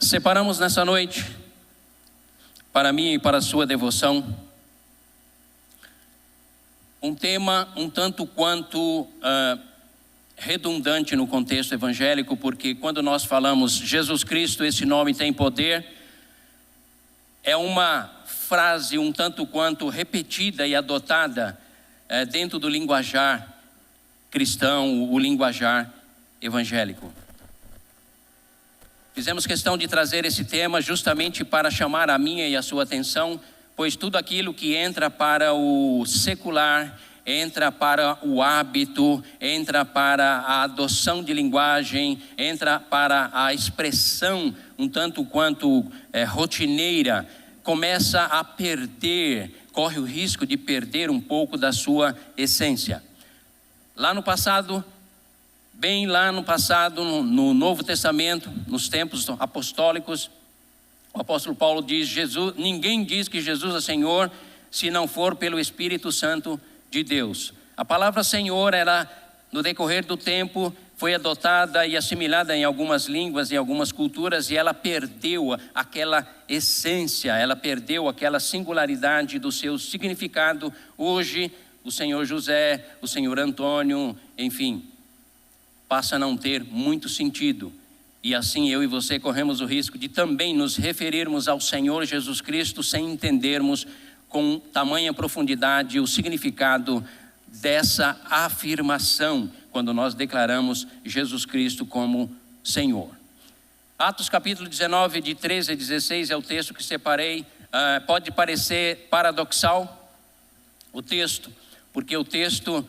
Separamos nessa noite, para mim e para a sua devoção, um tema um tanto quanto redundante no contexto evangélico, porque quando nós falamos Jesus Cristo, esse nome tem poder, é uma frase um tanto quanto repetida e adotada dentro do linguajar cristão, o linguajar evangélico. Fizemos questão de trazer esse tema justamente para chamar a minha e a sua atenção, pois tudo aquilo que entra para o secular, entra para o hábito, entra para a adoção de linguagem, entra para a expressão um tanto quanto rotineira, começa a perder, corre o risco de perder um pouco da sua essência. Lá no passado, bem lá no passado, no Novo Testamento, nos tempos apostólicos, o apóstolo Paulo diz: ninguém diz que Jesus é Senhor se não for pelo Espírito Santo de Deus. A palavra Senhor, ela, no decorrer do tempo, foi adotada e assimilada em algumas línguas, em algumas culturas, e ela perdeu aquela essência, ela perdeu aquela singularidade do seu significado. Hoje, o Senhor José, o Senhor Antônio, enfim, passa a não ter muito sentido. E assim eu e você corremos o risco de também nos referirmos ao Senhor Jesus Cristo sem entendermos com tamanha profundidade o significado dessa afirmação quando nós declaramos Jesus Cristo como Senhor. Atos capítulo 19, de 13 a 16 é o texto que separei. Pode parecer paradoxal o texto, porque o texto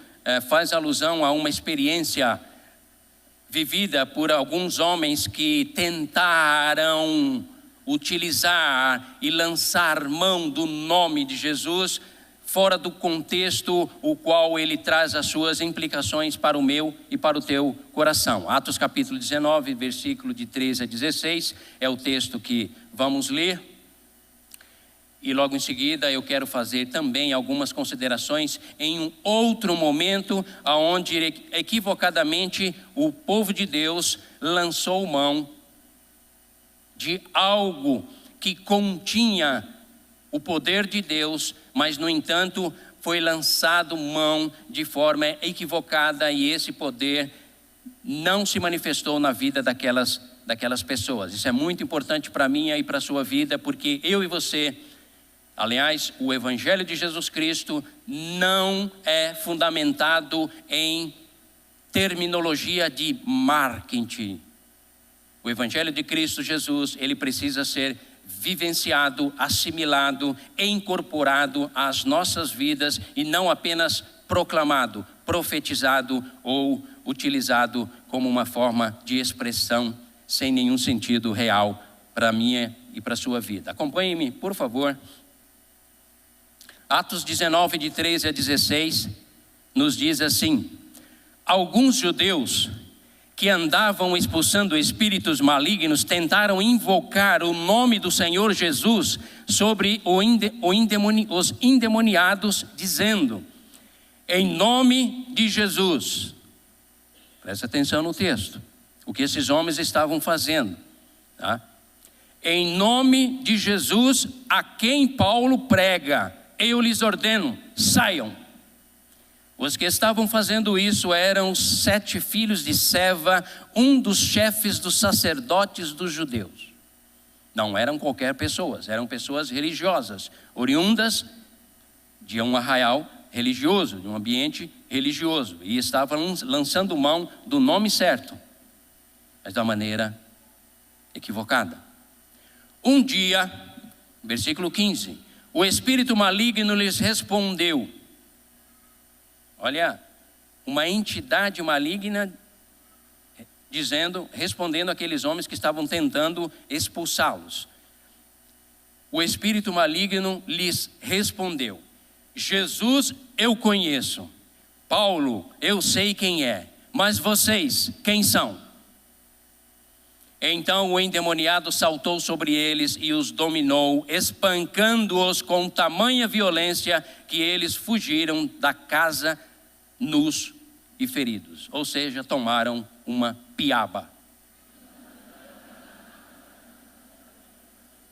faz alusão a uma experiência vivida por alguns homens que tentaram utilizar e lançar mão do nome de Jesus fora do contexto o qual ele traz as suas implicações para o meu e para o teu coração. Atos capítulo 19, versículo de 13 a 16 é o texto que vamos ler. E logo em seguida eu quero fazer também algumas considerações em um outro momento onde equivocadamente o povo de Deus lançou mão de algo que continha o poder de Deus, mas no entanto foi lançado mão de forma equivocada e esse poder não se manifestou na vida daquelas pessoas. Isso é muito importante para mim e para a sua vida, porque eu e você, aliás, o Evangelho de Jesus Cristo não é fundamentado em terminologia de marketing. O Evangelho de Cristo Jesus, ele precisa ser vivenciado, assimilado, incorporado às nossas vidas e não apenas proclamado, profetizado ou utilizado como uma forma de expressão sem nenhum sentido real para a minha e para a sua vida. Acompanhe-me, por favor. Atos 19, de 13 a 16, nos diz assim: alguns judeus que andavam expulsando espíritos malignos tentaram invocar o nome do Senhor Jesus sobre os endemoniados, dizendo: em nome de Jesus. Presta atenção no texto, o que esses homens estavam fazendo, tá? Em nome de Jesus, a quem Paulo prega, eu lhes ordeno, saiam. Os que estavam fazendo isso eram os 7 filhos de Seva, um dos chefes dos sacerdotes dos judeus. Não eram qualquer pessoas, eram pessoas religiosas, oriundas de um arraial religioso, de um ambiente religioso, e estavam lançando mão do nome certo, mas da maneira equivocada. Um dia, versículo 15, o espírito maligno lhes respondeu. Olha, uma entidade maligna respondendo àqueles homens que estavam tentando expulsá-los. O espírito maligno lhes respondeu: Jesus eu conheço, Paulo eu sei quem é, mas vocês quem são? Então o endemoniado saltou sobre eles e os dominou, espancando-os com tamanha violência que eles fugiram da casa nus e feridos, ou seja, tomaram uma piaba.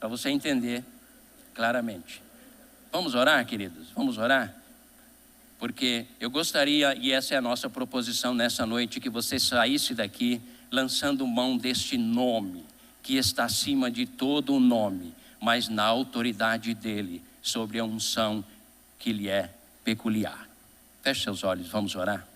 para você entender claramente. Vamos orar, queridos? Vamos orar? Porque eu gostaria, e essa é a nossa proposição nessa noite, que você saísse daqui lançando mão deste nome, que está acima de todo o nome, mas na autoridade dele, sobre a unção que lhe é peculiar. Feche seus olhos, vamos orar.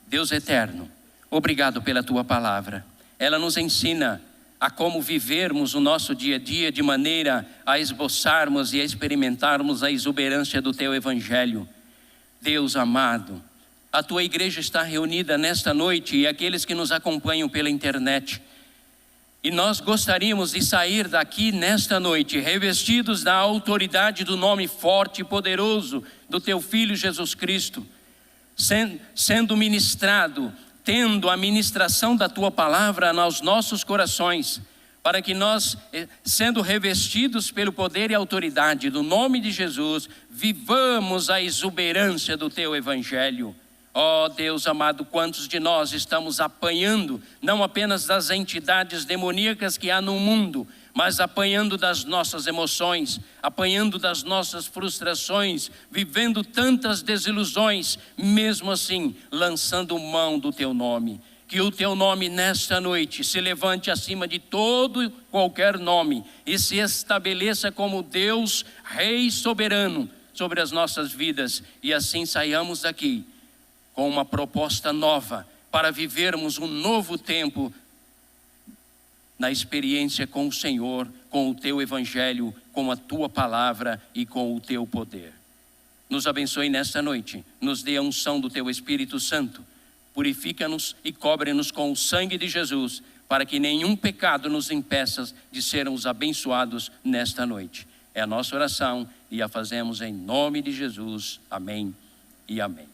Deus eterno, obrigado pela tua palavra. Ela nos ensina a como vivermos o nosso dia a dia de maneira a esboçarmos e a experimentarmos a exuberância do teu evangelho. Deus amado, a tua igreja está reunida nesta noite e aqueles que nos acompanham pela internet. E nós gostaríamos de sair daqui nesta noite revestidos da autoridade do nome forte e poderoso do teu Filho Jesus Cristo, sendo ministrado, tendo a ministração da tua palavra nos nossos corações, para que nós, sendo revestidos pelo poder e autoridade do nome de Jesus, vivamos a exuberância do teu evangelho. Ó Deus amado, quantos de nós estamos apanhando, não apenas das entidades demoníacas que há no mundo, mas apanhando das nossas emoções, apanhando das nossas frustrações, vivendo tantas desilusões, mesmo assim, lançando mão do teu nome. Que o teu nome nesta noite se levante acima de todo e qualquer nome e se estabeleça como Deus, Rei soberano sobre as nossas vidas, e assim saiamos daqui com uma proposta nova para vivermos um novo tempo na experiência com o Senhor, com o teu evangelho, com a tua palavra e com o teu poder. Nos abençoe nesta noite, nos dê a unção do teu Espírito Santo, purifica-nos e cobre-nos com o sangue de Jesus, para que nenhum pecado nos impeça de sermos abençoados nesta noite. É a nossa oração e a fazemos em nome de Jesus. Amém e amém.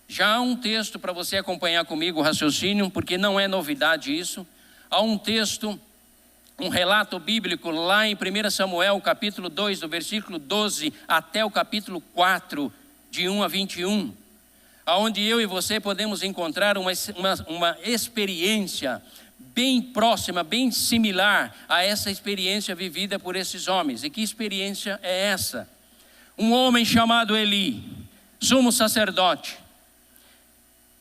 Já há um texto para você acompanhar comigo o raciocínio, porque não é novidade isso. Há um texto, um relato bíblico lá em 1 Samuel, capítulo 2, do versículo 12 até o capítulo 4, de 1 a 21, onde eu e você podemos encontrar uma experiência bem próxima, bem similar a essa experiência vivida por esses homens. E que experiência é essa? Um homem chamado Eli, sumo sacerdote,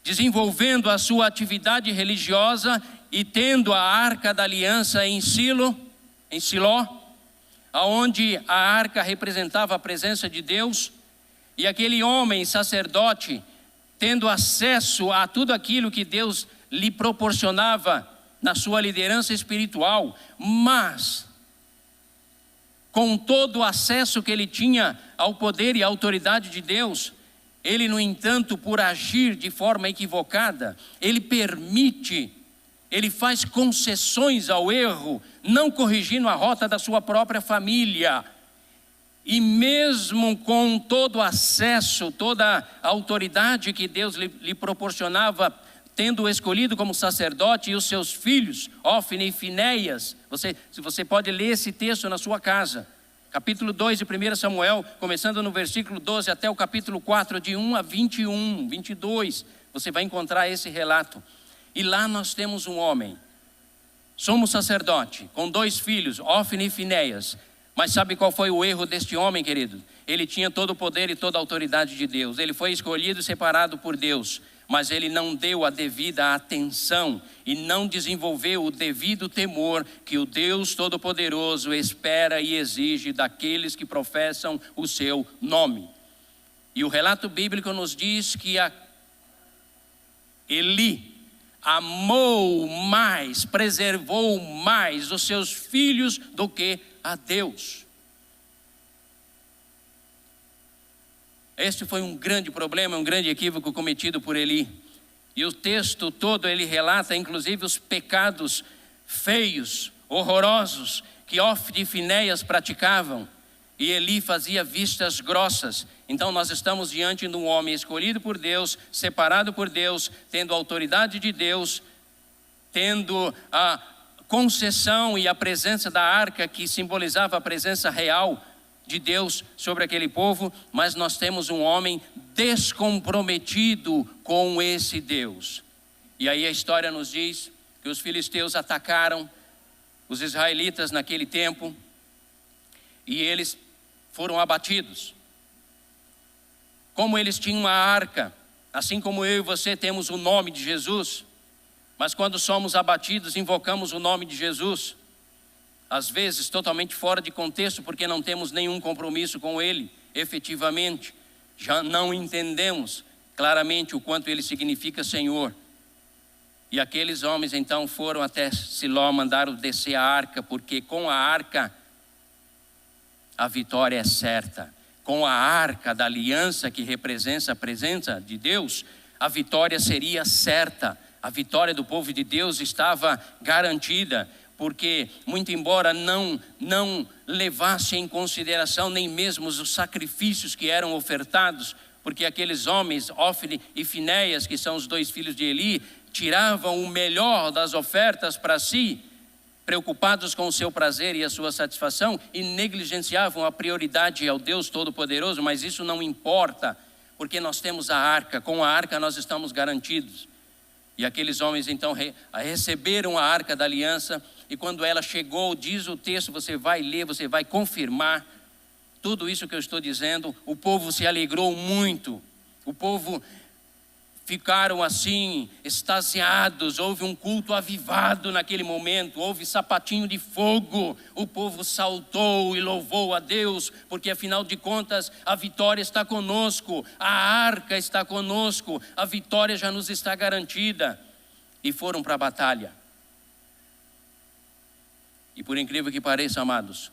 desenvolvendo a sua atividade religiosa e tendo a arca da aliança em Siló, aonde a arca representava a presença de Deus, e aquele homem sacerdote tendo acesso a tudo aquilo que Deus lhe proporcionava na sua liderança espiritual, mas com todo o acesso que ele tinha ao poder e à autoridade de Deus, ele, no entanto, por agir de forma equivocada, ele faz concessões ao erro, não corrigindo a rota da sua própria família. E mesmo com todo o acesso, toda a autoridade que Deus lhe proporcionava, tendo-o escolhido como sacerdote, e os seus filhos, Ófine e Finéias, você pode ler esse texto na sua casa. Capítulo 2 de 1 Samuel, começando no versículo 12 até o capítulo 4, de 1 a 21, 22, você vai encontrar esse relato. E lá nós temos um homem, sumo sacerdote, com 2 filhos, Ófine e Finéias. Mas sabe qual foi o erro deste homem, querido? Ele tinha todo o poder e toda a autoridade de Deus. Ele foi escolhido e separado por Deus, mas ele não deu a devida atenção e não desenvolveu o devido temor que o Deus Todo-Poderoso espera e exige daqueles que professam o seu nome. E o relato bíblico nos diz que Eli amou mais, preservou mais os seus filhos do que a Deus. Este foi um grande problema, um grande equívoco cometido por Eli. E o texto todo ele relata inclusive os pecados feios, horrorosos que Ófine e Finéias praticavam. E Eli fazia vistas grossas. Então nós estamos diante de um homem escolhido por Deus, separado por Deus, tendo a autoridade de Deus, tendo a concessão e a presença da arca que simbolizava a presença real de Deus sobre aquele povo, mas nós temos um homem descomprometido com esse Deus. E aí a história nos diz que os filisteus atacaram os israelitas naquele tempo, e eles foram abatidos. Como eles tinham uma arca, assim como eu e você temos o nome de Jesus, mas quando somos abatidos, invocamos o nome de Jesus, às vezes totalmente fora de contexto, porque não temos nenhum compromisso com Ele, efetivamente, já não entendemos claramente o quanto Ele significa Senhor. E aqueles homens então foram até Siló, mandaram descer a arca, porque com a arca a vitória é certa. Com a arca da aliança que representa a presença de Deus, a vitória seria certa. A vitória do povo de Deus estava garantida, porque muito embora não levasse em consideração nem mesmo os sacrifícios que eram ofertados, porque aqueles homens, Ofni e Finéias, que são os 2 filhos de Eli, tiravam o melhor das ofertas para si, preocupados com o seu prazer e a sua satisfação, e negligenciavam a prioridade ao Deus Todo-Poderoso. Mas isso não importa, porque nós temos a arca. Com a arca nós estamos garantidos. E aqueles homens então receberam a arca da aliança, e quando ela chegou, diz o texto, você vai ler, você vai confirmar tudo isso que eu estou dizendo, o povo se alegrou muito, o povo ficaram assim, extasiados, houve um culto avivado naquele momento, houve sapatinho de fogo, o povo saltou e louvou a Deus, porque afinal de contas a vitória está conosco, a arca está conosco, a vitória já nos está garantida, e foram para a batalha. E por incrível que pareça, amados,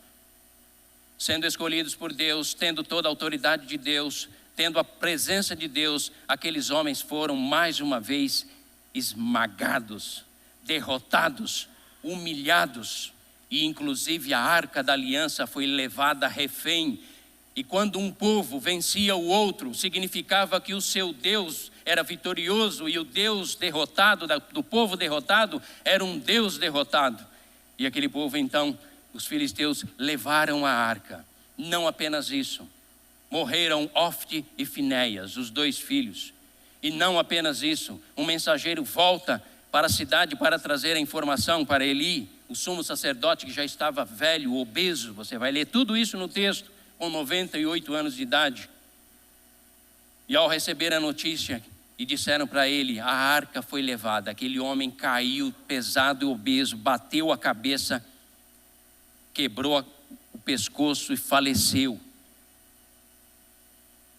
sendo escolhidos por Deus, tendo toda a autoridade de Deus, tendo a presença de Deus, aqueles homens foram mais uma vez esmagados, derrotados, humilhados, e inclusive a arca da aliança foi levada refém. E quando um povo vencia o outro, significava que o seu Deus era vitorioso, e o Deus derrotado, do povo derrotado, era um Deus derrotado. E aquele povo então, os filisteus levaram a arca. Não apenas isso, morreram Ofni e Finéias, os 2 filhos. E não apenas isso, um mensageiro volta para a cidade para trazer a informação para Eli, o sumo sacerdote, que já estava velho, obeso. Você vai ler tudo isso no texto, com 98 anos de idade. E ao receber a notícia, e disseram para ele, a arca foi levada. Aquele homem caiu pesado e obeso, bateu a cabeça, quebrou o pescoço e faleceu.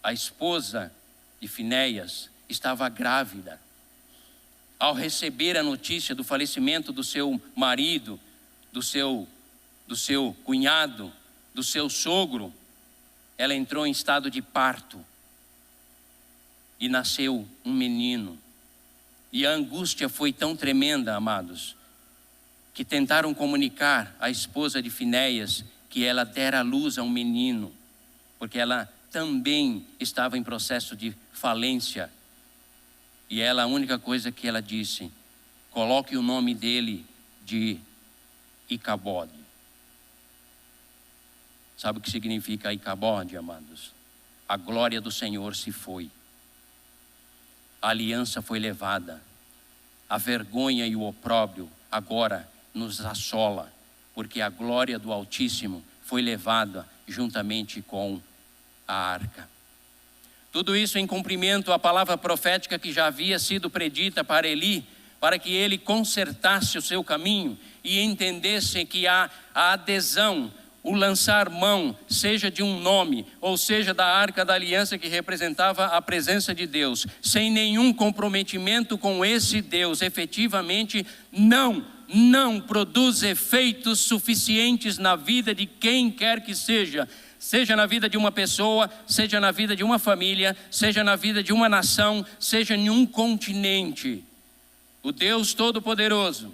A esposa de Finéias estava grávida. Ao receber a notícia do falecimento do seu marido, do seu cunhado, do seu sogro, ela entrou em estado de parto e nasceu um menino. E a angústia foi tão tremenda, amados, que tentaram comunicar à esposa de Finéias que ela dera à luz a um menino, porque ela também estava em processo de falência. E ela, a única coisa que ela disse, coloque o nome dele de Icabode. Sabe o que significa Icabode, amados? A glória do Senhor se foi. A aliança foi levada. A vergonha e o opróbrio agora nos assola, porque a glória do Altíssimo foi levada juntamente com a arca. Tudo isso em cumprimento à palavra profética que já havia sido predita para Eli, para que ele consertasse o seu caminho e entendesse que a adesão, o lançar mão, seja de um nome, ou seja da arca da aliança que representava a presença de Deus, sem nenhum comprometimento com esse Deus, efetivamente não produz efeitos suficientes na vida de quem quer que seja na vida de uma pessoa, seja na vida de uma família, seja na vida de uma nação, seja em um continente. O Deus Todo-Poderoso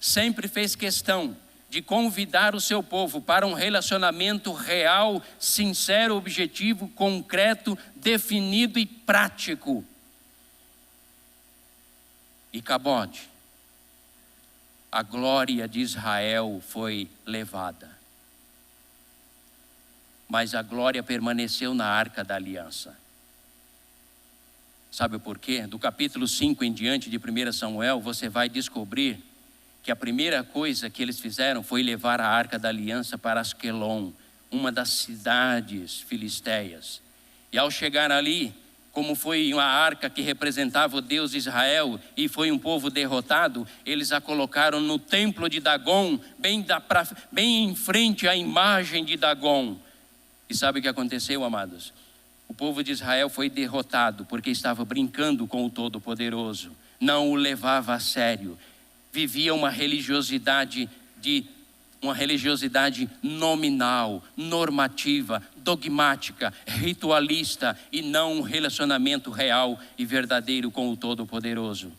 sempre fez questão de convidar o seu povo para um relacionamento real, sincero, objetivo, concreto, definido e prático. Icabode, a glória de Israel foi levada, mas a glória permaneceu na arca da aliança. Sabe por quê? Do capítulo 5 em diante de 1 Samuel, você vai descobrir que a primeira coisa que eles fizeram foi levar a Arca da Aliança para Asquelon, uma das cidades filisteias. E ao chegar ali, como foi uma arca que representava o Deus Israel e foi um povo derrotado, eles a colocaram no templo de Dagon, bem em frente à imagem de Dagon. E sabe o que aconteceu, amados? O povo de Israel foi derrotado porque estava brincando com o Todo-Poderoso, não o levava a sério, vivia uma religiosidade nominal, normativa, dogmática, ritualista e não um relacionamento real e verdadeiro com o Todo-Poderoso.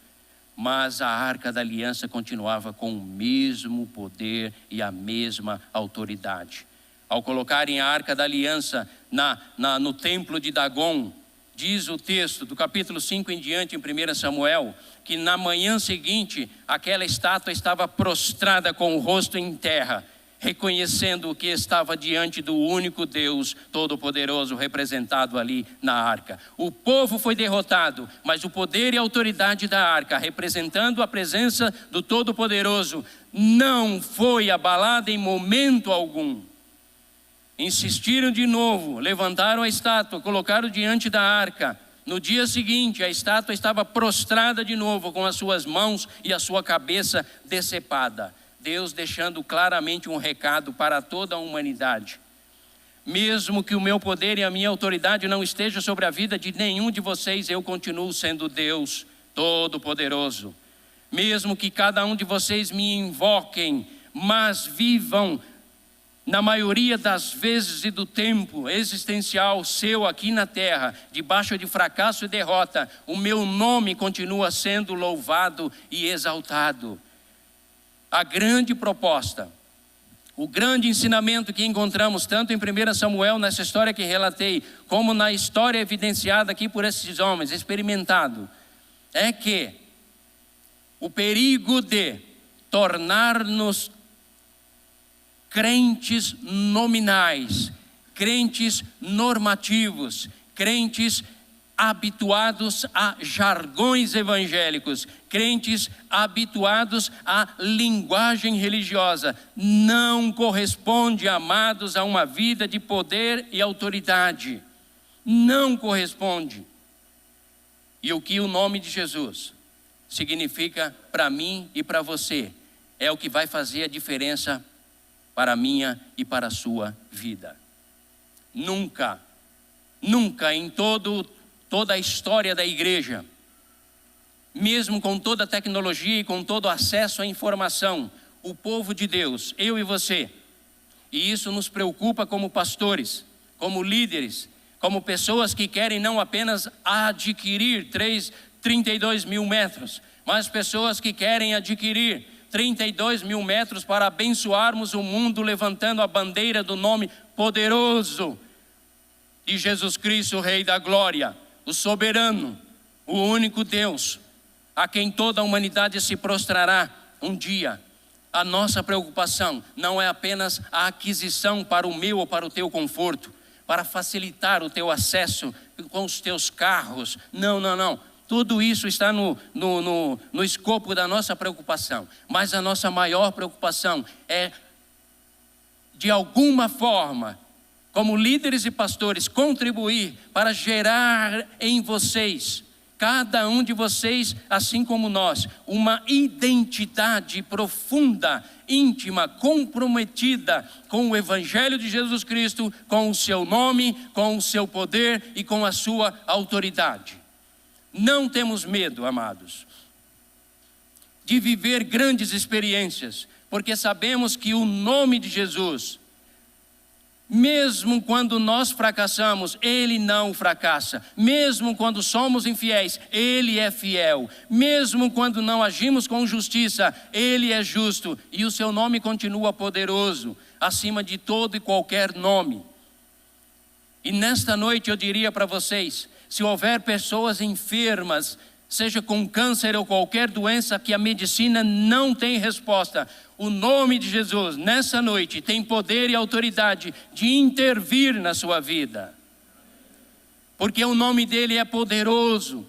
Mas a Arca da Aliança continuava com o mesmo poder e a mesma autoridade. Ao colocarem a Arca da Aliança no templo de Dagon, diz o texto do capítulo 5 em diante, em 1 Samuel, que na manhã seguinte, aquela estátua estava prostrada com o rosto em terra, reconhecendo que estava diante do único Deus Todo-Poderoso representado ali na arca. O povo foi derrotado, mas o poder e a autoridade da arca, representando a presença do Todo-Poderoso, não foi abalada em momento algum. Insistiram de novo, levantaram a estátua, colocaram diante da arca. No dia seguinte, a estátua estava prostrada de novo, com as suas mãos e a sua cabeça decepada. Deus deixando claramente um recado para toda a humanidade. Mesmo que o meu poder e a minha autoridade não estejam sobre a vida de nenhum de vocês, eu continuo sendo Deus Todo-Poderoso. Mesmo que cada um de vocês me invoquem, mas vivam na maioria das vezes e do tempo existencial seu aqui na terra, debaixo de fracasso e derrota, o meu nome continua sendo louvado e exaltado. A grande proposta, o grande ensinamento que encontramos tanto em 1 Samuel, nessa história que relatei, como na história evidenciada aqui por esses homens, experimentado, é que o perigo de tornar-nos crentes nominais, crentes normativos, crentes habituados a jargões evangélicos, crentes habituados à linguagem religiosa, não corresponde, amados, a uma vida de poder e autoridade. Não corresponde. E o que o nome de Jesus significa para mim e para você, é o que vai fazer a diferença para a minha e para a sua vida. Nunca em toda a história da igreja, mesmo com toda a tecnologia e com todo o acesso à informação, o povo de Deus, eu e você, e isso nos preocupa como pastores, como líderes, como pessoas que querem não apenas adquirir 32 mil metros, mas pessoas que querem adquirir 32 mil metros para abençoarmos o mundo, levantando a bandeira do nome poderoso de Jesus Cristo, Rei da Glória, o soberano, o único Deus, a quem toda a humanidade se prostrará um dia. A nossa preocupação não é apenas a aquisição para o meu ou para o teu conforto, para facilitar o teu acesso com os teus carros. Não. Tudo isso está no escopo da nossa preocupação. Mas a nossa maior preocupação é, de alguma forma, como líderes e pastores, contribuir para gerar em vocês, cada um de vocês, assim como nós, uma identidade profunda, íntima, comprometida com o Evangelho de Jesus Cristo, com o seu nome, com o seu poder e com a sua autoridade. Não temos medo, amados, de viver grandes experiências, porque sabemos que o nome de Jesus, mesmo quando nós fracassamos, Ele não fracassa. Mesmo quando somos infiéis, Ele é fiel. Mesmo quando não agimos com justiça, Ele é justo. E o seu nome continua poderoso, acima de todo e qualquer nome. E nesta noite eu diria para vocês, se houver pessoas enfermas, seja com câncer ou qualquer doença que a medicina não tem resposta, o nome de Jesus nessa noite tem poder e autoridade de intervir na sua vida, porque o nome dele é poderoso,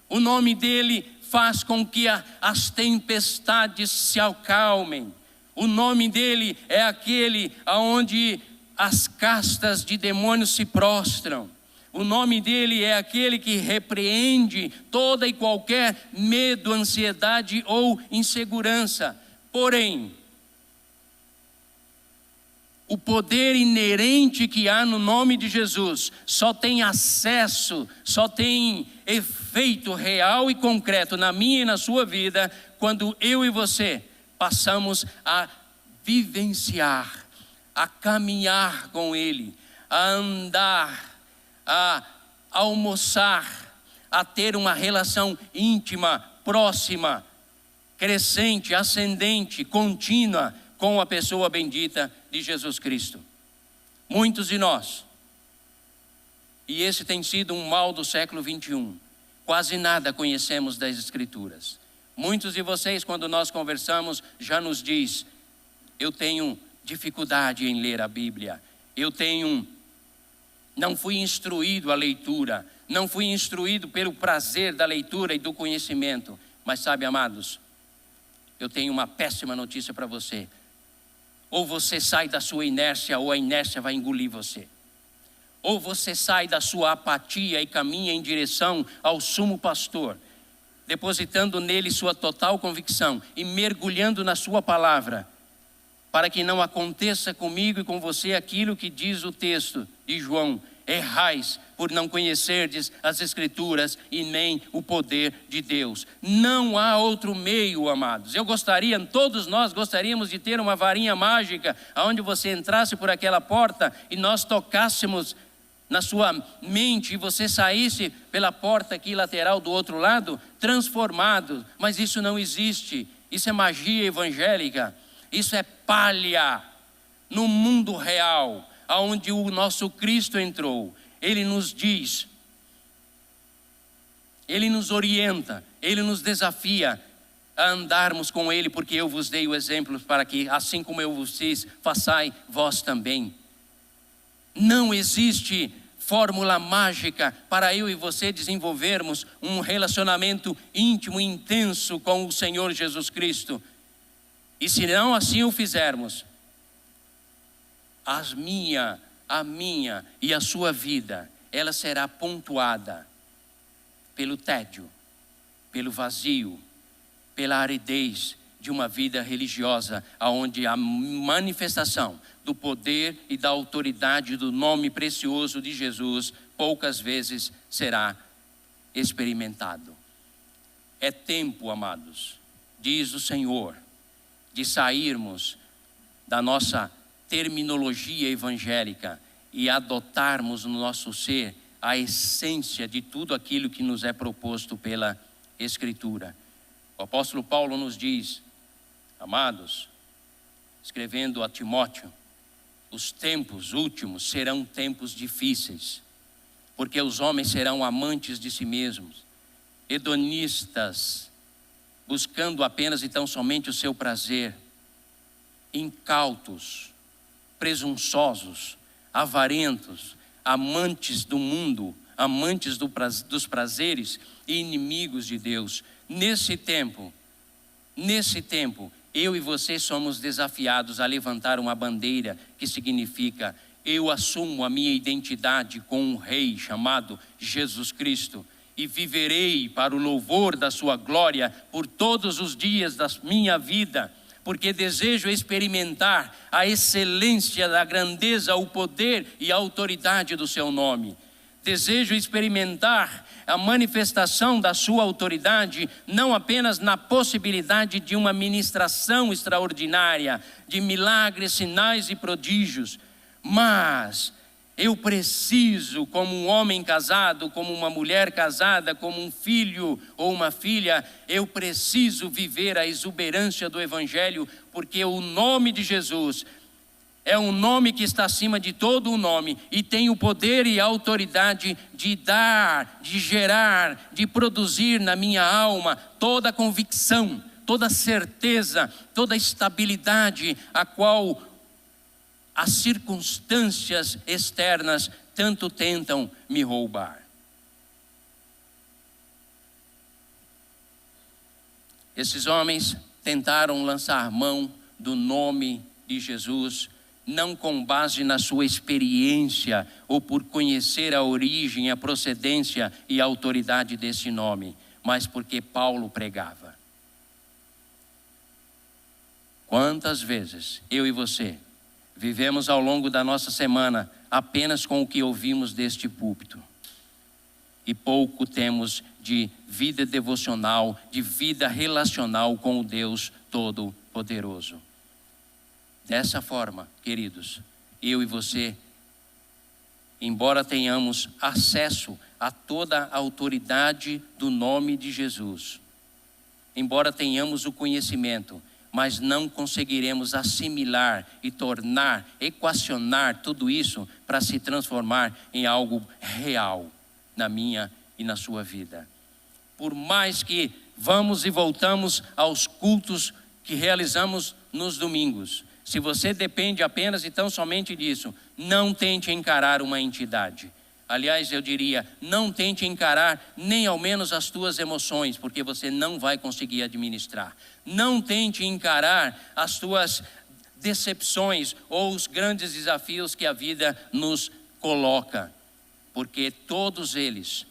o nome dele faz com que as tempestades se acalmem. O nome dele é aquele aonde as castas de demônios se prostram. O nome dele é aquele que repreende toda e qualquer medo, ansiedade ou insegurança. Porém, o poder inerente que há no nome de Jesus só tem acesso, só tem efeito real e concreto na minha e na sua vida quando eu e você passamos a vivenciar, a caminhar com Ele, a andar, a almoçar, a ter uma relação íntima, próxima, crescente, ascendente, contínua com a pessoa bendita de Jesus Cristo. Muitos de nós, e esse tem sido um mal do século 21, quase nada conhecemos das Escrituras. Muitos de vocês, quando nós conversamos, já nos diz: eu tenho dificuldade em ler a Bíblia, não fui instruído à leitura, não fui instruído pelo prazer da leitura e do conhecimento. Mas sabe, amados, eu tenho uma péssima notícia para você. Ou você sai da sua inércia, ou a inércia vai engolir você. Ou você sai da sua apatia e caminha em direção ao sumo pastor, depositando nele sua total convicção e mergulhando na sua palavra, para que não aconteça comigo e com você aquilo que diz o texto de João: errais por não conhecerdes as Escrituras e nem o poder de Deus. Não há outro meio, amados. Todos nós gostaríamos de ter uma varinha mágica, onde você entrasse por aquela porta e nós tocássemos na sua mente e você saísse pela porta aqui lateral do outro lado, transformado. Mas isso não existe. Isso é magia evangélica. Isso é palha no mundo real, aonde o nosso Cristo entrou. Ele nos diz, Ele nos orienta, Ele nos desafia a andarmos com Ele, porque eu vos dei o exemplo para que, assim como eu vos fiz, façai vós também. Não existe fórmula mágica para eu e você desenvolvermos um relacionamento íntimo e intenso com o Senhor Jesus Cristo. E se não assim o fizermos, a minha e a sua vida, ela será pontuada pelo tédio, pelo vazio, pela aridez de uma vida religiosa, onde a manifestação do poder e da autoridade do nome precioso de Jesus poucas vezes será experimentado. É tempo, amados, diz o Senhor, de sairmos da nossa terminologia evangélica e adotarmos no nosso ser a essência de tudo aquilo que nos é proposto pela Escritura. O apóstolo Paulo nos diz, amados, escrevendo a Timóteo: os tempos últimos serão tempos difíceis, porque os homens serão amantes de si mesmos, hedonistas, buscando apenas e tão somente o seu prazer, incautos, presunçosos, avarentos, amantes do mundo, amantes dos prazeres e inimigos de Deus. Nesse tempo, eu e você somos desafiados a levantar uma bandeira que significa: eu assumo a minha identidade com um rei chamado Jesus Cristo e viverei para o louvor da sua glória por todos os dias da minha vida, porque desejo experimentar a excelência da grandeza, o poder e a autoridade do seu nome. Desejo experimentar a manifestação da sua autoridade, não apenas na possibilidade de uma ministração extraordinária, de milagres, sinais e prodígios, mas eu preciso, como um homem casado, como uma mulher casada, como um filho ou uma filha, eu preciso viver a exuberância do Evangelho, porque o nome de Jesus é um nome que está acima de todo o nome e tem o poder e a autoridade de dar, de gerar, de produzir na minha alma toda a convicção, toda a certeza, toda a estabilidade a qual as circunstâncias externas tanto tentam me roubar. Esses homens tentaram lançar mão do nome de Jesus, não com base na sua experiência ou por conhecer a origem, a procedência e a autoridade desse nome, mas porque Paulo pregava. Quantas vezes eu e você vivemos ao longo da nossa semana apenas com o que ouvimos deste púlpito e pouco temos de vida devocional, de vida relacional com o Deus Todo-Poderoso. Dessa forma, queridos, eu e você, embora tenhamos acesso a toda a autoridade do nome de Jesus, embora tenhamos o conhecimento, mas não conseguiremos assimilar e tornar, equacionar tudo isso para se transformar em algo real na minha e na sua vida. Por mais que vamos e voltamos aos cultos que realizamos nos domingos, se você depende apenas e tão somente disso, não tente encarar uma entidade. Aliás, eu diria, não tente encarar nem ao menos as tuas emoções, porque você não vai conseguir administrar. Não tente encarar as tuas decepções ou os grandes desafios que a vida nos coloca, porque todos eles,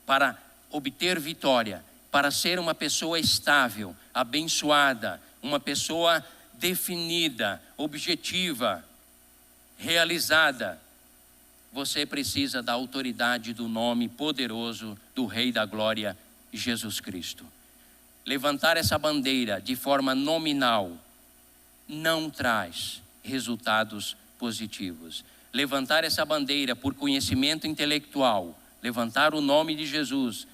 para obter vitória, para ser uma pessoa estável, abençoada, uma pessoa definida, objetiva, realizada, você precisa da autoridade do nome poderoso do Rei da Glória, Jesus Cristo. Levantar essa bandeira de forma nominal não traz resultados positivos. Levantar essa bandeira por conhecimento intelectual, levantar o nome de Jesus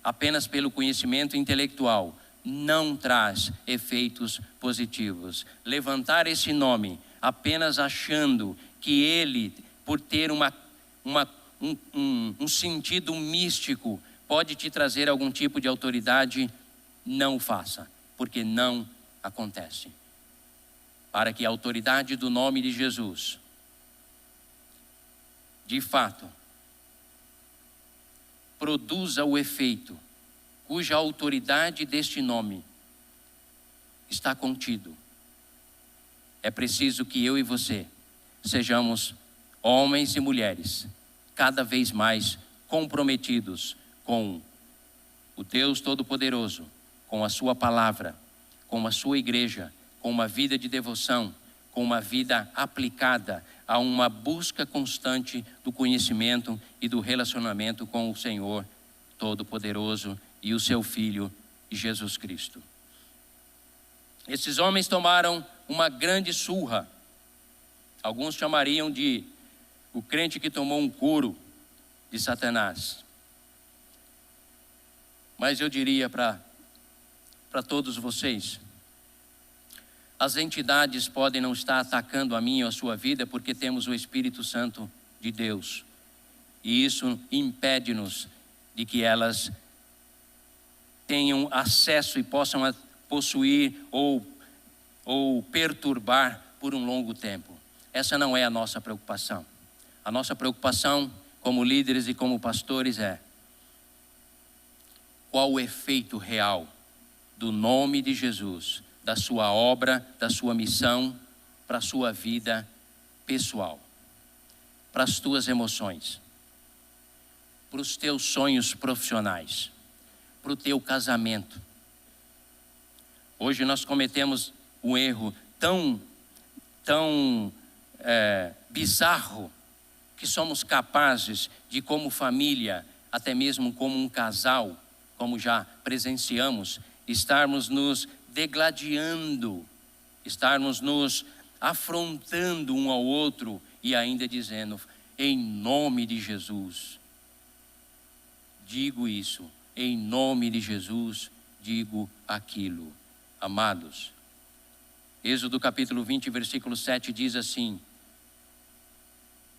apenas pelo conhecimento intelectual, não traz efeitos positivos. Levantar esse nome apenas achando que ele, por ter um sentido místico, pode te trazer algum tipo de autoridade, não o faça, porque não acontece. Para que a autoridade do nome de Jesus, de fato, produza o efeito, cuja autoridade deste nome está contido, é preciso que eu e você sejamos homens e mulheres cada vez mais comprometidos com o Deus Todo-Poderoso, com a sua palavra, com a sua igreja, com uma vida de devoção, com uma vida aplicada a uma busca constante do conhecimento e do relacionamento com o Senhor Todo-Poderoso e o seu Filho Jesus Cristo. Esses homens tomaram uma grande surra. Alguns chamariam de o crente que tomou um couro de Satanás. Mas eu diria para todos vocês, as entidades podem não estar atacando a minha ou a sua vida porque temos o Espírito Santo de Deus. E isso impede-nos de que elas tenham acesso e possam possuir ou perturbar por um longo tempo. Essa não é a nossa preocupação. A nossa preocupação como líderes e como pastores é: qual o efeito real do nome de Jesus, da sua obra, da sua missão, para a sua vida pessoal, para as tuas emoções, para os teus sonhos profissionais, para o teu casamento. Hoje nós cometemos um erro tão bizarro, que somos capazes de, como família, até mesmo como um casal, como já presenciamos, estarmos nos degladiando, estarmos nos afrontando um ao outro e ainda dizendo: em nome de Jesus, digo isso, em nome de Jesus, digo aquilo. Amados, Êxodo capítulo 20, versículo 7 diz assim: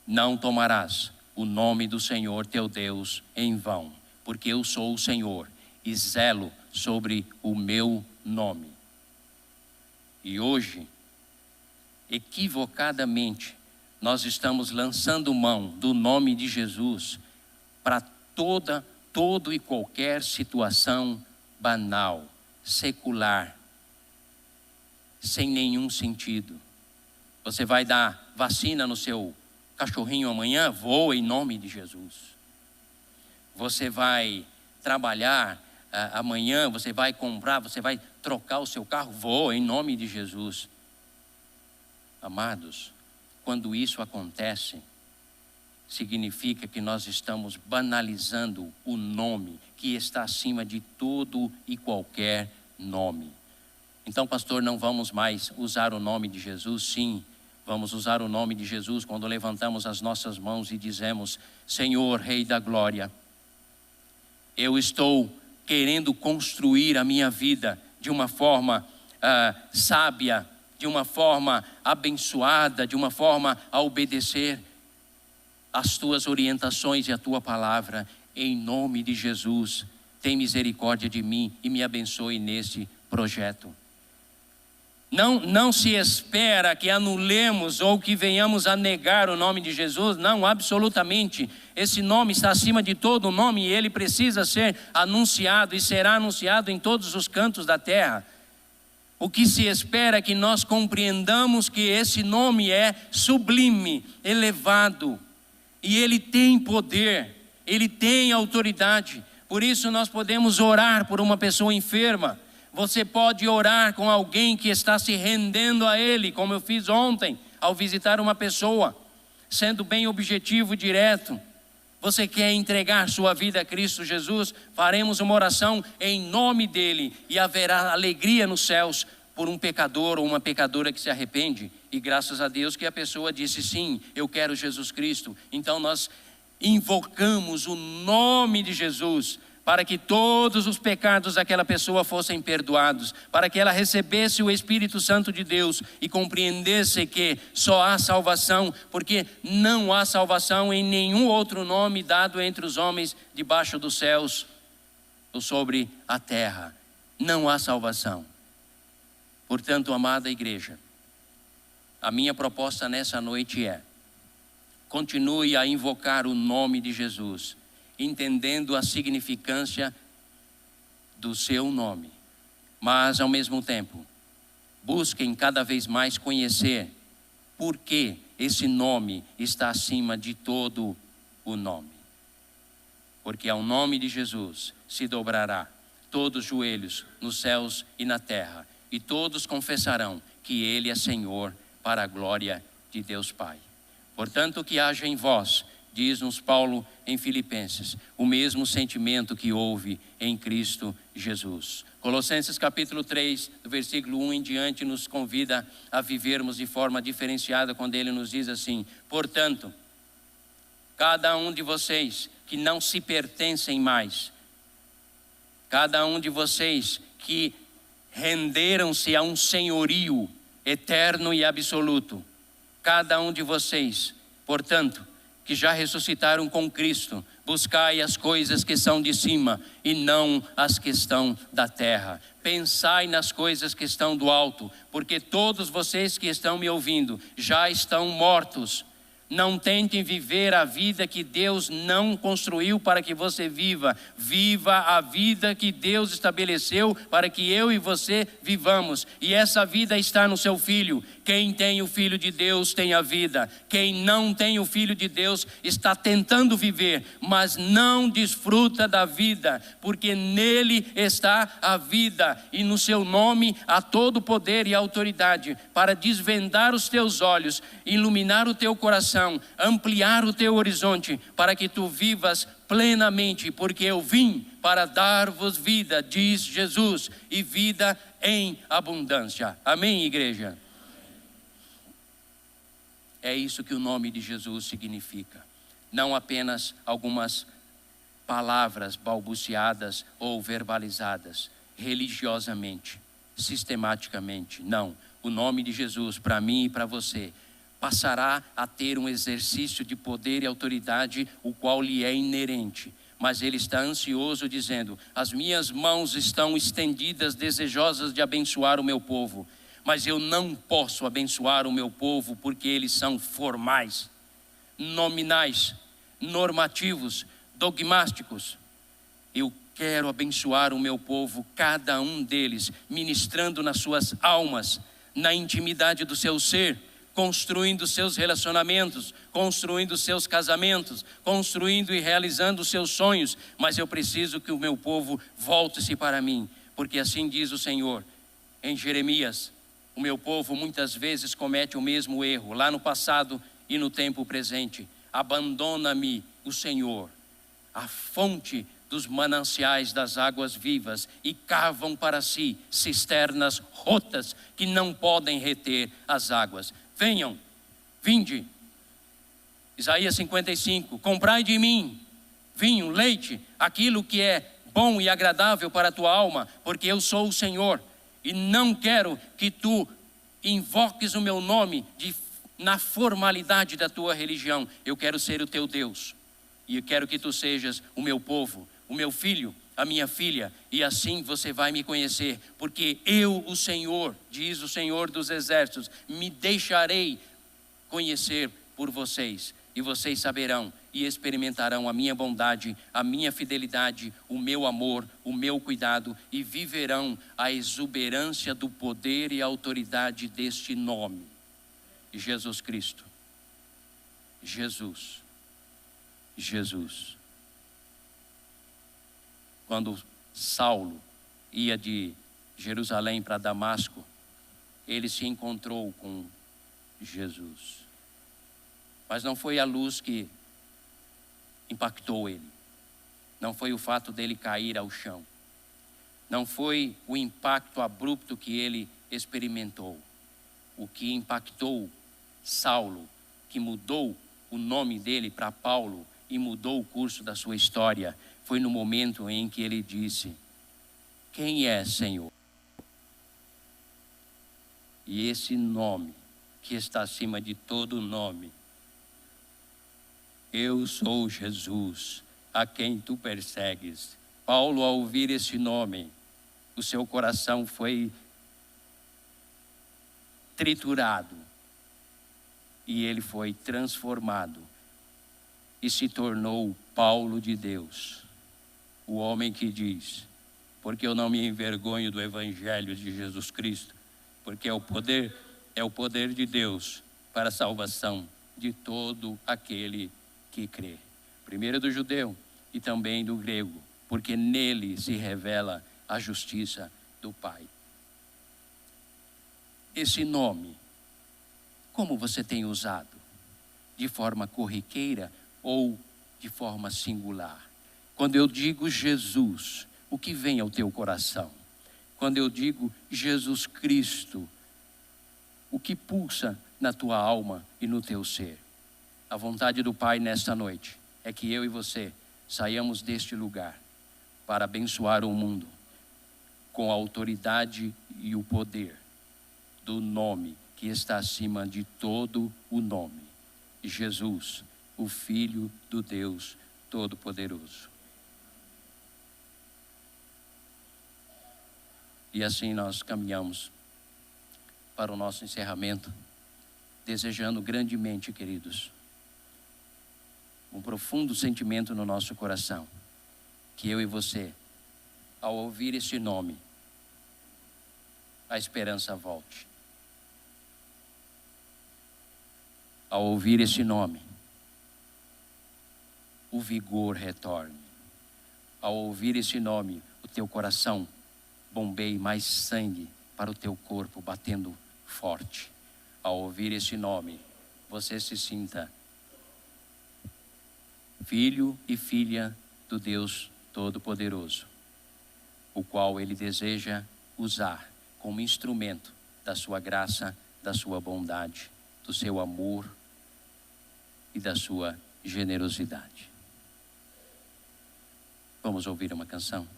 não tomarás o nome do Senhor teu Deus em vão, porque eu sou o Senhor e zelo sobre o meu nome. E hoje, equivocadamente, nós estamos lançando mão do nome de Jesus para todo e qualquer situação banal, secular, sem nenhum sentido. Você vai dar vacina no seu cachorrinho amanhã? Voa em nome de Jesus. Você vai trabalhar amanhã, você vai comprar, você vai trocar o seu carro? Voa em nome de Jesus. Amados, quando isso acontece, significa que nós estamos banalizando o nome que está acima de todo e qualquer nome. Então, pastor, não vamos mais usar o nome de Jesus? Sim, vamos usar o nome de Jesus quando levantamos as nossas mãos e dizemos: Senhor, Rei da Glória, eu estou querendo construir a minha vida de uma forma sábia, de uma forma abençoada, de uma forma a obedecer as tuas orientações e a tua palavra. Em nome de Jesus, tem misericórdia de mim e me abençoe neste projeto. Não se espera que anulemos ou que venhamos a negar o nome de Jesus. Não, absolutamente. Esse nome está acima de todo nome e ele precisa ser anunciado e será anunciado em todos os cantos da terra. O que se espera é que nós compreendamos que esse nome é sublime, elevado, e ele tem poder, ele tem autoridade. Por isso nós podemos orar por uma pessoa enferma. Você pode orar com alguém que está se rendendo a ele, como eu fiz ontem, ao visitar uma pessoa, sendo bem objetivo e direto. Você quer entregar sua vida a Cristo Jesus? Faremos uma oração em nome dele e haverá alegria nos céus por um pecador ou uma pecadora que se arrepende. E graças a Deus que a pessoa disse: sim, eu quero Jesus Cristo. Então nós invocamos o nome de Jesus para que todos os pecados daquela pessoa fossem perdoados, para que ela recebesse o Espírito Santo de Deus e compreendesse que só há salvação, porque não há salvação em nenhum outro nome dado entre os homens debaixo dos céus ou sobre a terra. Não há salvação. Portanto, amada igreja, a minha proposta nessa noite é: continue a invocar o nome de Jesus, entendendo a significância do seu nome, mas ao mesmo tempo, busquem cada vez mais conhecer por que esse nome está acima de todo o nome. Porque ao nome de Jesus se dobrará todos os joelhos nos céus e na terra, e todos confessarão que Ele é Senhor, para a glória de Deus Pai. Portanto, que haja em vós, diz-nos Paulo em Filipenses, o mesmo sentimento que houve em Cristo Jesus. Colossenses capítulo 3, do versículo 1 em diante, nos convida a vivermos de forma diferenciada, quando ele nos diz assim: portanto, cada um de vocês que não se pertencem mais, cada um de vocês que renderam-se a um senhorio eterno e absoluto, cada um de vocês, portanto, que já ressuscitaram com Cristo, buscai as coisas que são de cima e não as que estão da terra. Pensai nas coisas que estão do alto, porque todos vocês que estão me ouvindo já estão mortos. Não tentem viver a vida que Deus não construiu para que você viva. Viva a vida que Deus estabeleceu para que eu e você vivamos. E essa vida está no seu Filho. Quem tem o Filho de Deus tem a vida. Quem não tem o Filho de Deus está tentando viver, mas não desfruta da vida, porque nele está a vida, e no seu nome há todo o poder e autoridade para desvendar os teus olhos, iluminar o teu coração, ampliar o teu horizonte, para que tu vivas plenamente, porque eu vim para dar-vos vida, diz Jesus, e vida em abundância. Amém, igreja? É isso que o nome de Jesus significa. Não apenas algumas palavras balbuciadas ou verbalizadas religiosamente, sistematicamente. Não. O nome de Jesus, para mim e para você, passará a ter um exercício de poder e autoridade, o qual lhe é inerente. Mas ele está ansioso, dizendo: as minhas mãos estão estendidas, desejosas de abençoar o meu povo. Mas eu não posso abençoar o meu povo porque eles são formais, nominais, normativos, dogmáticos. Eu quero abençoar o meu povo, cada um deles, ministrando nas suas almas, na intimidade do seu ser, construindo seus relacionamentos, construindo seus casamentos, construindo e realizando os seus sonhos. Mas eu preciso que o meu povo volte-se para mim, porque assim diz o Senhor em Jeremias: o meu povo muitas vezes comete o mesmo erro, lá no passado e no tempo presente. Abandona-me o Senhor, a fonte dos mananciais das águas vivas, e cavam para si cisternas rotas que não podem reter as águas. Venham, vinde. Isaías 55, comprai de mim vinho, leite, aquilo que é bom e agradável para a tua alma, porque eu sou o Senhor, e não quero que tu invoques o meu nome na formalidade da tua religião. Eu quero ser o teu Deus, e eu quero que tu sejas o meu povo, o meu filho, a minha filha, e assim você vai me conhecer, porque eu, o Senhor, diz o Senhor dos Exércitos, me deixarei conhecer por vocês, e vocês saberão e experimentarão a minha bondade, a minha fidelidade, o meu amor, o meu cuidado, e viverão a exuberância do poder e autoridade deste nome, Jesus Cristo. Jesus. Quando Saulo ia de Jerusalém para Damasco, ele se encontrou com Jesus. Mas não foi a luz que impactou ele. Não foi o fato dele cair ao chão. Não foi o impacto abrupto que ele experimentou. O que impactou Saulo, que mudou o nome dele para Paulo e mudou o curso da sua história, foi no momento em que ele disse: quem é, Senhor? E esse nome que está acima de todo nome: eu sou Jesus, a quem tu persegues. Paulo, ao ouvir esse nome, o seu coração foi triturado e ele foi transformado e se tornou Paulo de Deus, o homem que diz: porque eu não me envergonho do evangelho de Jesus Cristo, porque é o poder de Deus para a salvação de todo aquele que crê. Primeiro do judeu e também do grego, porque nele se revela a justiça do Pai. Esse nome, como você tem usado? De forma corriqueira ou de forma singular? Quando eu digo Jesus, o que vem ao teu coração? Quando eu digo Jesus Cristo, o que pulsa na tua alma e no teu ser? A vontade do Pai nesta noite é que eu e você saiamos deste lugar para abençoar o mundo com a autoridade e o poder do nome que está acima de todo o nome: Jesus, o Filho do Deus Todo-Poderoso. E assim nós caminhamos para o nosso encerramento, desejando grandemente, queridos, um profundo sentimento no nosso coração, que eu e você, ao ouvir esse nome, a esperança volte. Ao ouvir esse nome, o vigor retorne. Ao ouvir esse nome, o teu coração bombeie mais sangue para o teu corpo batendo forte. Ao ouvir esse nome, você se sinta filho e filha do Deus Todo-Poderoso, o qual Ele deseja usar como instrumento da sua graça, da sua bondade, do seu amor e da sua generosidade. Vamos ouvir uma canção?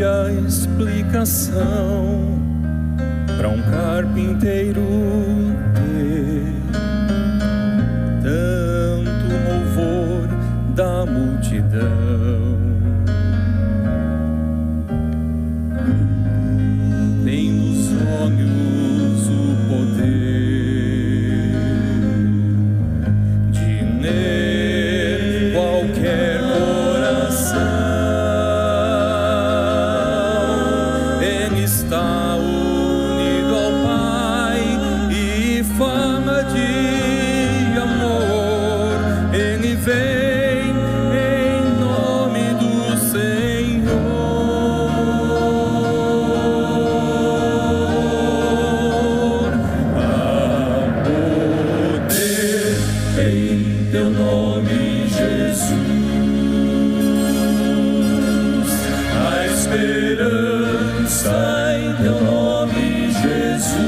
havia explicação para um carpinteiro ter tanto louvor da multidão. Tem nos olhos o poder de ler qualquer coração. Ele está unido ao Pai e fala de amor. Ele vem em nome do Senhor. Há poder em teu nome, Jesus. Há esperança em teu nome, Jesus.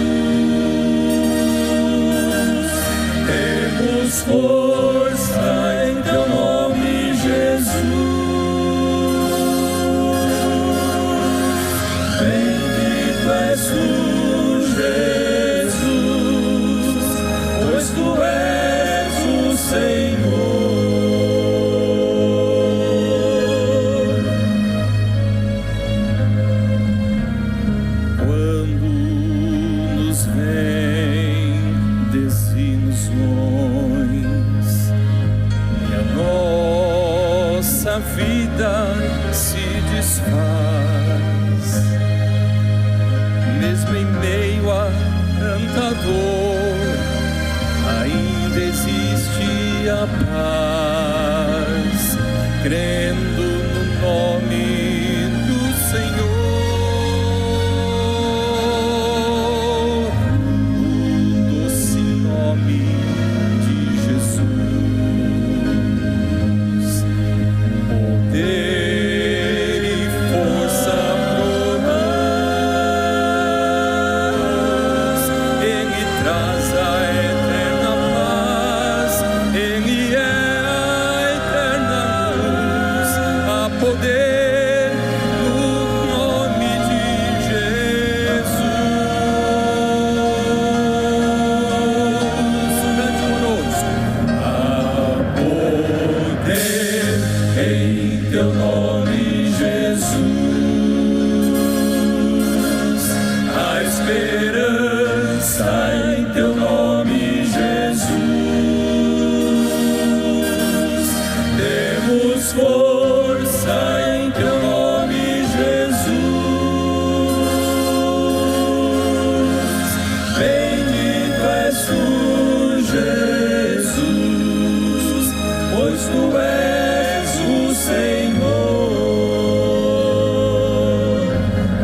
Temos força em teu nome, Jesus. Bendito és tu, Jesus, pois tu és o Senhor. Quando nos vêm desilusões e a nossa vida se desfaz, mesmo em meio a tanta dor, ainda existe a paz, crendo no nome do Senhor. O doce nome de Jesus, poder e força produz. Ele traz a eterna paz, Ele é a eterna luz. Há poder no nome de Jesus. Cante conosco. Há poder em teu nome, Jesus. Há esperança em teu nome, Jesus. Temos força em teu nome, Jesus. Bendito és tu, Jesus, pois tu és o Senhor.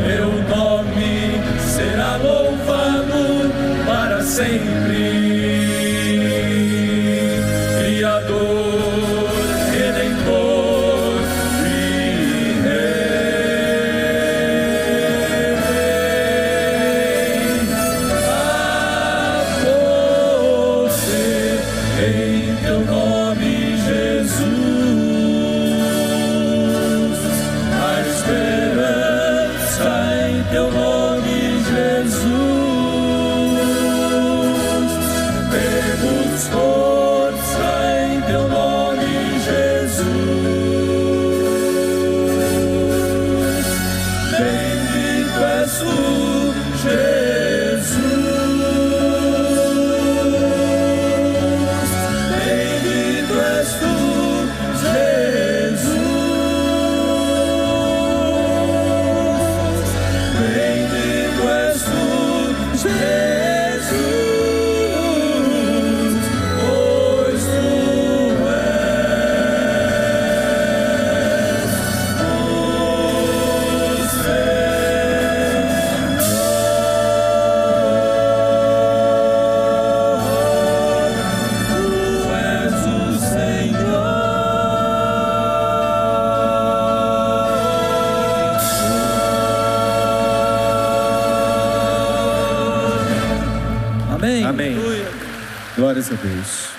Teu nome será louvado para sempre. Criador, Redentor e Rei. Há poder em teu nome, Jesus. Há esperança em teu nome, Jesus. Temos força em teu nome, Jesus. Bendito és tu, Jesus. Bendito és tu, Jesus. Bendito és tu, Jesus, pois tu és o Senhor. Amém. Amém. Glórias a Deus.